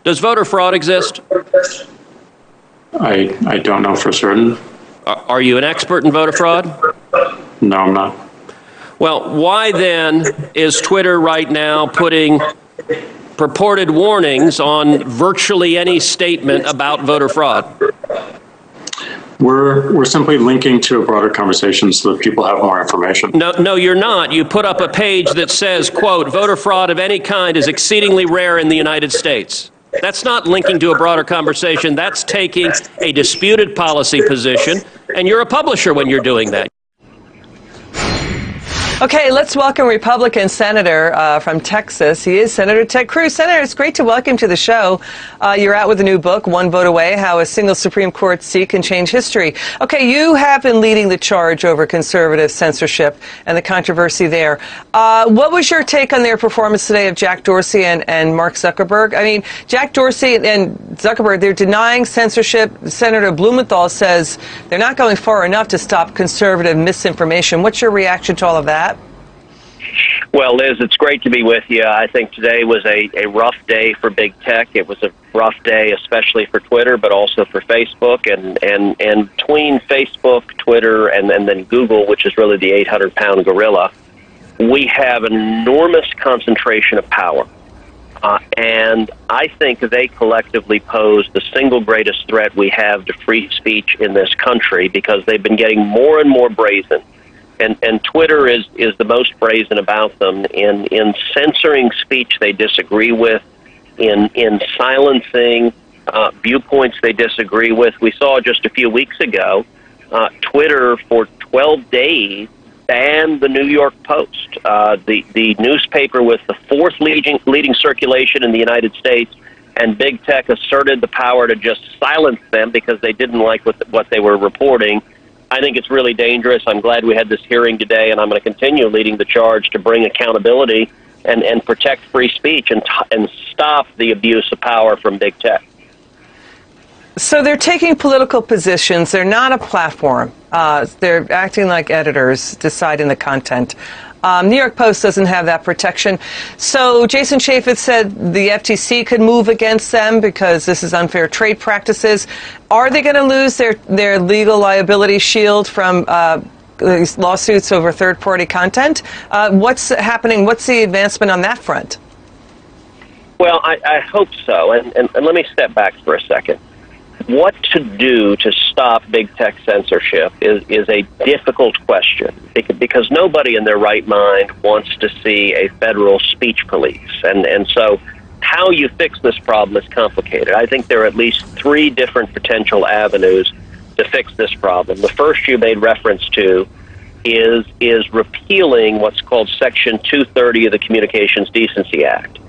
Does voter fraud exist? I don't know for certain. Are you an expert in voter fraud? No, I'm not. Well, why then is Twitter right now putting purported warnings on virtually any statement about voter fraud? We're simply linking to a broader conversation so that people have more information. No, you're not. You put up a page that says, quote, voter fraud of any kind is exceedingly rare in the United States. That's not linking to a broader conversation. That's taking a disputed policy position, and you're a publisher when you're doing that. Okay, let's welcome Republican Senator from Texas. He is Senator Ted Cruz. Senator, it's great to welcome you to the show. You're out with a new book, One Vote Away, How a Single Supreme Court Seat Can Change History. Okay, you have been leading the charge over conservative censorship and the controversy there. What was your take on their performance today of Jack Dorsey and Mark Zuckerberg? I mean, Jack Dorsey and Zuckerberg, they're denying censorship. Senator Blumenthal says they're not going far enough to stop conservative misinformation. What's your reaction to all of that? Well, Liz, it's great to be with you. I think today was a rough day for big tech. It was a rough day, especially for Twitter, but also for Facebook. And between Facebook, Twitter, and then Google, which is really the 800-pound gorilla, we have an enormous concentration of power. And I think they collectively pose the single greatest threat we have to free speech in this country because they've been getting more and more brazen. And Twitter is the most brazen about them in censoring speech they disagree with, in silencing viewpoints they disagree with. We saw just a few weeks ago, Twitter for 12 days banned the New York Post, the newspaper with the fourth leading circulation in the United States, and big tech asserted the power to just silence them because they didn't like what they were reporting. I think it's really dangerous. I'm glad we had this hearing today, and I'm going to continue leading the charge to bring accountability and protect free speech and stop the abuse of power from big tech. So they're taking political positions. They're not a platform. They're acting like editors, deciding the content. New York Post doesn't have that protection. So Jason Chaffetz said the FTC could move against them because this is unfair trade practices. Are they going to lose their legal liability shield from these lawsuits over third-party content? What's happening? What's the advancement on that front? Well, I hope so. And let me step back for a second. What to do to stop big tech censorship is a difficult question because nobody in their right mind wants to see a federal speech police. And so how you fix this problem is complicated. I think there are at least three different potential avenues to fix this problem. The first you made reference to is repealing what's called Section 230 of the Communications Decency Act.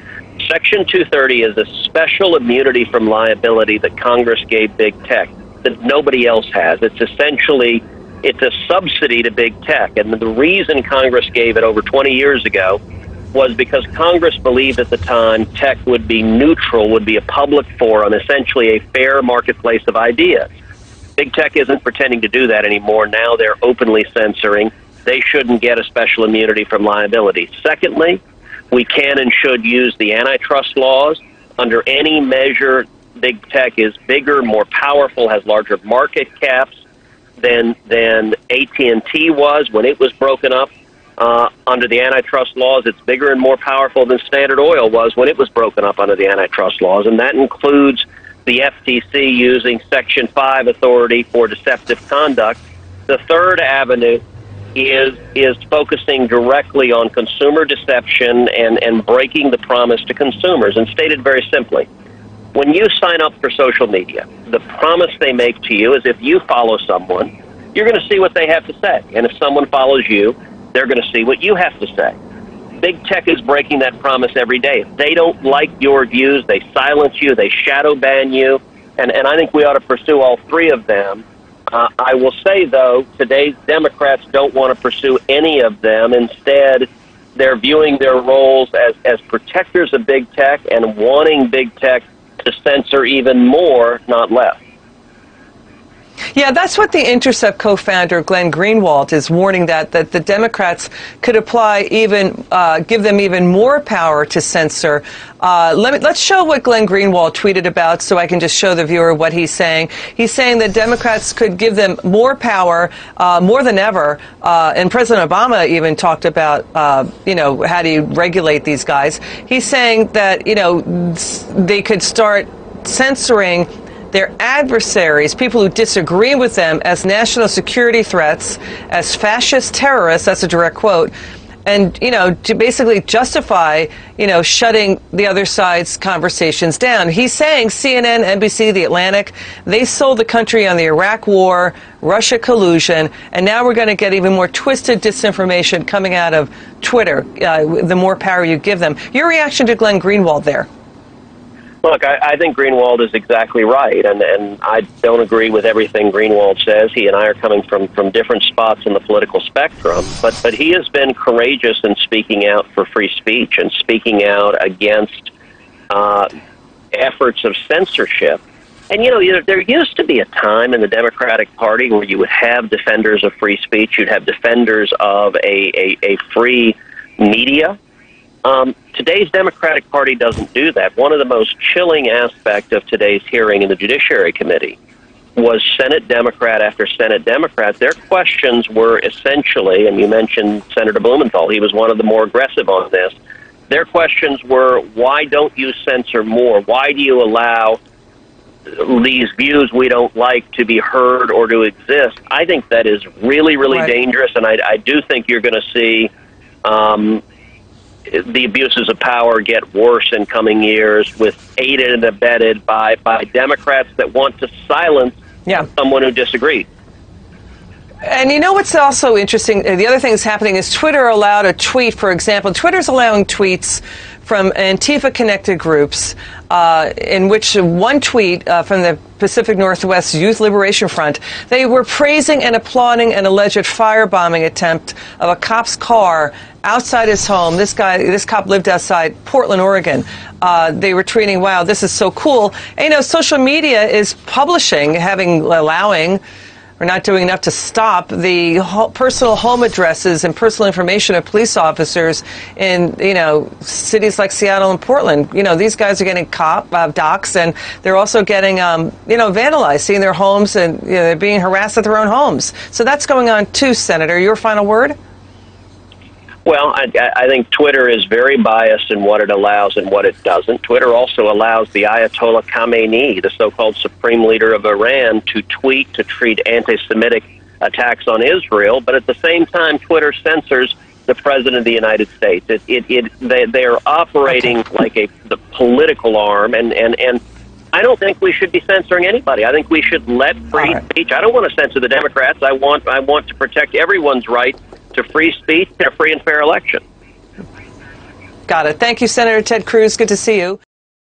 Section 230 is a special immunity from liability that Congress gave big tech that nobody else has. It's a subsidy to big tech. And the reason Congress gave it over 20 years ago was because Congress believed at the time tech would be neutral, would be a public forum, essentially a fair marketplace of ideas. Big tech isn't pretending to do that anymore. Now they're openly censoring. They shouldn't get a special immunity from liability. Secondly, we can and should use the antitrust laws. Under any measure, big tech is bigger, more powerful, has larger market caps than AT&T was when it was broken up. Under the antitrust laws, it's bigger and more powerful than Standard Oil was when it was broken up under the antitrust laws, and that includes the FTC using Section 5 authority for deceptive conduct. The third avenue is focusing directly on consumer deception and breaking the promise to consumers. And stated very simply, when you sign up for social media, the promise they make to you is if you follow someone, you're going to see what they have to say. And if someone follows you, they're going to see what you have to say. Big tech is breaking that promise every day. If they don't like your views, they silence you, they shadow ban you, and I think we ought to pursue all three of them. I will say, though, today's Democrats don't want to pursue any of them. Instead, they're viewing their roles as protectors of big tech and wanting big tech to censor even more, not less. Yeah, that's what The Intercept co-founder Glenn Greenwald is warning, that the Democrats could apply give them even more power to censor. Let's show what Glenn Greenwald tweeted about so I can just show the viewer what he's saying. He's saying that Democrats could give them more power, more than ever. And President Obama even talked about, how do you regulate these guys? He's saying that, they could start censoring their adversaries, people who disagree with them, as national security threats, as fascist terrorists, that's a direct quote, and, to basically justify, shutting the other side's conversations down. He's saying CNN, NBC, The Atlantic, they sold the country on the Iraq War, Russia collusion, and now we're going to get even more twisted disinformation coming out of Twitter, the more power you give them. Your reaction to Glenn Greenwald there? Look, I think Greenwald is exactly right, and I don't agree with everything Greenwald says. He and I are coming from different spots in the political spectrum, but he has been courageous in speaking out for free speech and speaking out against efforts of censorship. And, there used to be a time in the Democratic Party where you would have defenders of free speech, you'd have defenders of a free media. Today's Democratic Party doesn't do that. One of the most chilling aspects of today's hearing in the Judiciary Committee was Senate Democrat after Senate Democrat. Their questions were essentially, and you mentioned Senator Blumenthal, he was one of the more aggressive on this. Their questions were, why don't you censor more? Why do you allow these views we don't like to be heard or to exist? I think that is really, really dangerous, and I do think you're going to see the abuses of power get worse in coming years, with aided and abetted by Democrats that want to silence someone who disagreed. And what's also interesting, the other thing that's happening is Twitter allowed a tweet, for example. Twitter's allowing tweets from Antifa-connected groups, in which one tweet from the Pacific Northwest Youth Liberation Front, they were praising and applauding an alleged firebombing attempt of a cop's car outside his home. This cop lived outside Portland, Oregon. They were tweeting, wow, this is so cool. And, social media is allowing, we're not doing enough to stop the personal home addresses and personal information of police officers in, cities like Seattle and Portland. These guys are getting docs, and they're also getting, vandalized, seeing their homes, and they're being harassed at their own homes. So that's going on too, Senator. Your final word? Well, I think Twitter is very biased in what it allows and what it doesn't. Twitter also allows the Ayatollah Khamenei, the so-called supreme leader of Iran, to tweet to treat anti-Semitic attacks on Israel, but at the same time, Twitter censors the President of the United States. They are operating like the political arm, and I don't think we should be censoring anybody. I think we should let free speech. I don't want to censor the Democrats. I want to protect everyone's right to free speech and a free and fair election. Got it. Thank you, Senator Ted Cruz. Good to see you.